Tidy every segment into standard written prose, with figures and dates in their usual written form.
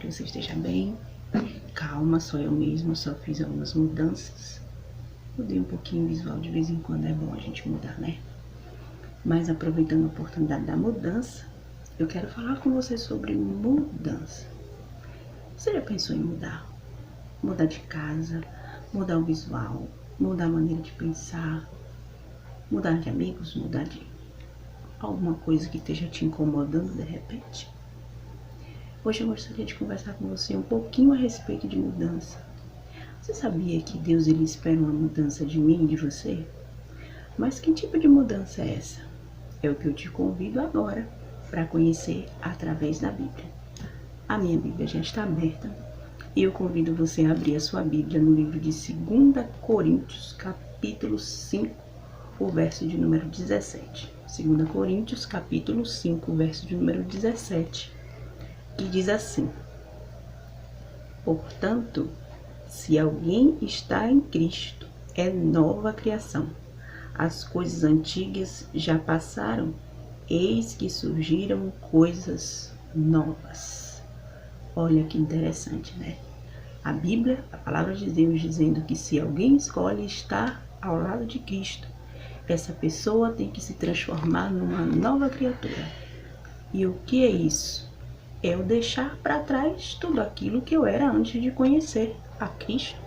que você esteja bem. Calma, só eu mesmo, só fiz algumas mudanças. Mudei um pouquinho o visual, de vez em quando é bom a gente mudar, né? Mas aproveitando a oportunidade da mudança, eu quero falar com você sobre mudança. Você já pensou em mudar? Mudar de casa, mudar o visual, mudar a maneira de pensar, mudar de amigos, mudar de alguma coisa que esteja te incomodando de repente? Hoje eu gostaria de conversar com você um pouquinho a respeito de mudança. Você sabia que Deus ele espera uma mudança de mim e de você? Mas que tipo de mudança é essa? É o que eu te convido agora para conhecer através da Bíblia. A minha Bíblia já está aberta e eu convido você a abrir a sua Bíblia no livro de 2 Coríntios, capítulo 5, o verso de número 17. 2 Coríntios, capítulo 5, verso de número 17, que diz assim: portanto, se alguém está em Cristo, é nova criação. As coisas antigas já passaram, eis que surgiram coisas novas. Olha que interessante, né? A Bíblia, a palavra de Deus, dizendo que se alguém escolhe estar ao lado de Cristo, essa pessoa tem que se transformar numa nova criatura. E o que é isso? É eu deixar para trás tudo aquilo que eu era antes de conhecer a Cristo.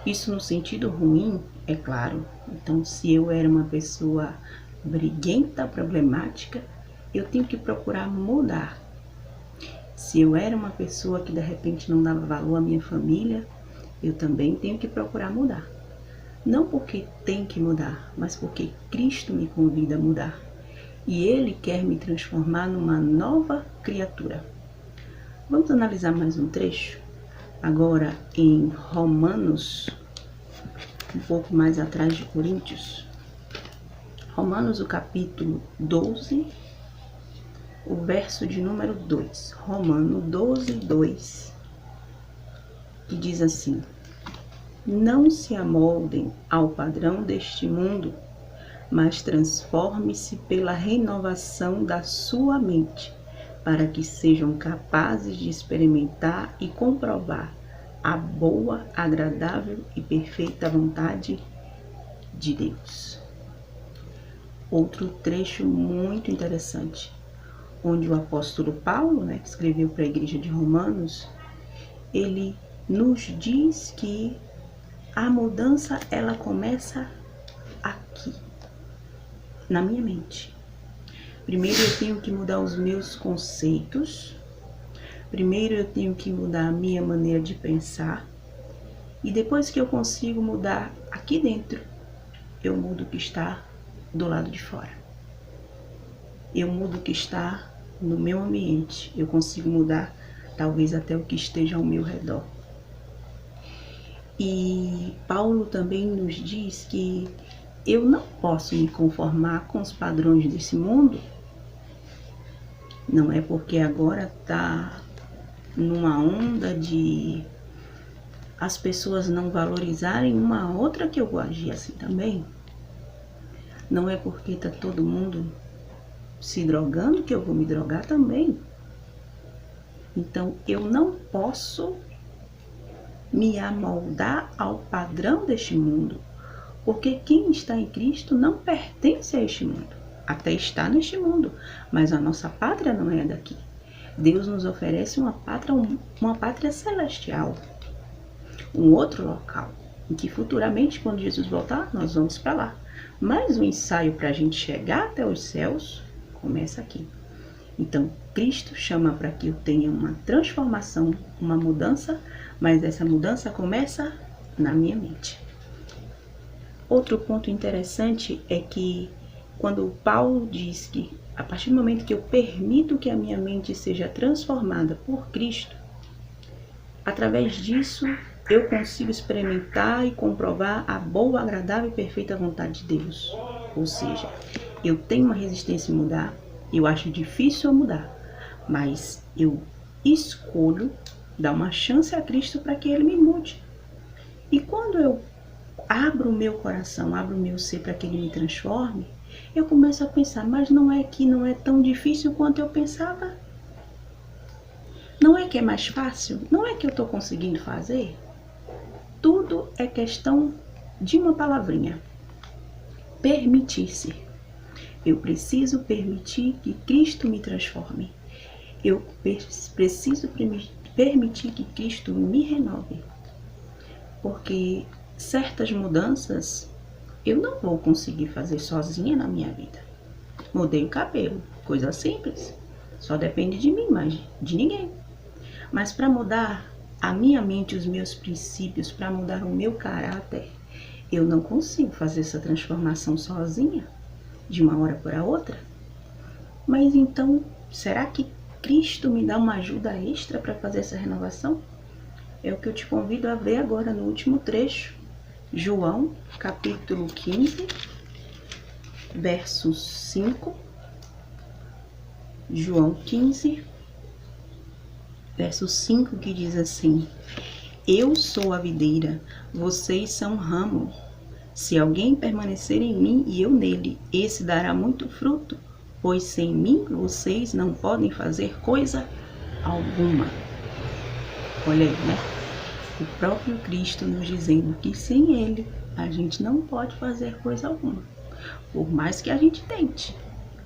Isso no sentido ruim, é claro. Então, se eu era uma pessoa briguenta, problemática, eu tenho que procurar mudar. Se eu era uma pessoa que de repente não dava valor à minha família, eu também tenho que procurar mudar. Não porque tem que mudar, mas porque Cristo me convida a mudar. E Ele quer me transformar numa nova criatura. Vamos analisar mais um trecho? Agora em Romanos, um pouco mais atrás de Coríntios. Romanos, o capítulo 12, o verso de número 2. Romanos 12, 2, que diz assim: não se amoldem ao padrão deste mundo, mas transforme-se pela renovação da sua mente, para que sejam capazes de experimentar e comprovar a boa, agradável e perfeita vontade de Deus. Outro trecho muito interessante, onde o apóstolo Paulo, que escreveu para a igreja de Romanos, ele nos diz que a mudança ela começa aqui, na minha mente. Primeiro eu tenho que mudar os meus conceitos. Primeiro eu tenho que mudar a minha maneira de pensar. E depois que eu consigo mudar aqui dentro, eu mudo o que está do lado de fora. Eu mudo o que está no meu ambiente. Eu consigo mudar talvez até o que esteja ao meu redor. E Paulo também nos diz que eu não posso me conformar com os padrões desse mundo. Não é porque agora está numa onda de as pessoas não valorizarem uma outra que eu vou agir assim também. Não é porque está todo mundo se drogando que eu vou me drogar também. Então eu não posso me amoldar ao padrão deste mundo, porque quem está em Cristo não pertence a este mundo. Até está neste mundo, mas a nossa pátria não é daqui. Deus nos oferece uma pátria celestial, um outro local, em que futuramente, quando Jesus voltar, nós vamos para lá. Mas o ensaio para a gente chegar até os céus começa aqui. Então, Cristo chama para que eu tenha uma transformação, uma mudança, mas essa mudança começa na minha mente. Outro ponto interessante é que quando Paulo diz que a partir do momento que eu permito que a minha mente seja transformada por Cristo, através disso eu consigo experimentar e comprovar a boa, agradável e perfeita vontade de Deus. Ou seja, eu tenho uma resistência em mudar, eu acho difícil eu mudar, mas eu escolho dar uma chance a Cristo para que Ele me mude. E quando eu abro o meu coração, abro o meu ser para que Ele me transforme, eu começo a pensar, mas não é tão difícil quanto eu pensava. Não é que é mais fácil? Não é que eu estou conseguindo fazer? Tudo é questão de uma palavrinha: permitir-se. Eu preciso permitir que Cristo me transforme. Eu preciso permitir que Cristo me renove. Porque certas mudanças eu não vou conseguir fazer sozinha na minha vida. Mudei o cabelo, coisa simples. Só depende de mim, mas de ninguém. Mas para mudar a minha mente, os meus princípios, para mudar o meu caráter, eu não consigo fazer essa transformação sozinha, de uma hora para outra. Mas então, será que Cristo me dá uma ajuda extra para fazer essa renovação? É o que eu te convido a ver agora no último trecho. João, capítulo 15, verso 5. João 15, verso 5, que diz assim: Eu sou a videira, vocês são ramo. Se alguém permanecer em mim e eu nele, esse dará muito fruto, pois sem mim vocês não podem fazer coisa alguma. Olha aí, né? O próprio Cristo nos dizendo que sem Ele a gente não pode fazer coisa alguma. Por mais que a gente tente,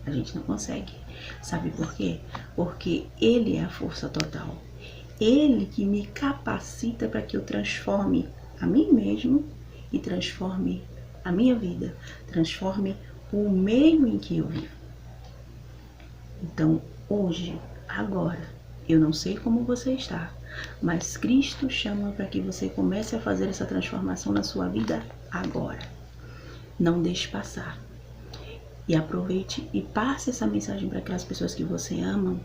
a gente não consegue. Sabe por quê? Porque Ele é a força total. Ele que me capacita para que eu transforme a mim mesmo e transforme a minha vida, transforme o meio em que eu vivo. Então, hoje, agora, eu não sei como você está, mas Cristo chama para que você comece a fazer essa transformação na sua vida agora. Não deixe passar. E aproveite e passe essa mensagem para aquelas pessoas que você ama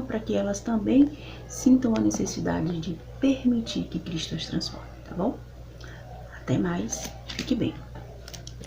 para que elas também sintam a necessidade de permitir que Cristo as transforme, tá bom? Até mais, fique bem.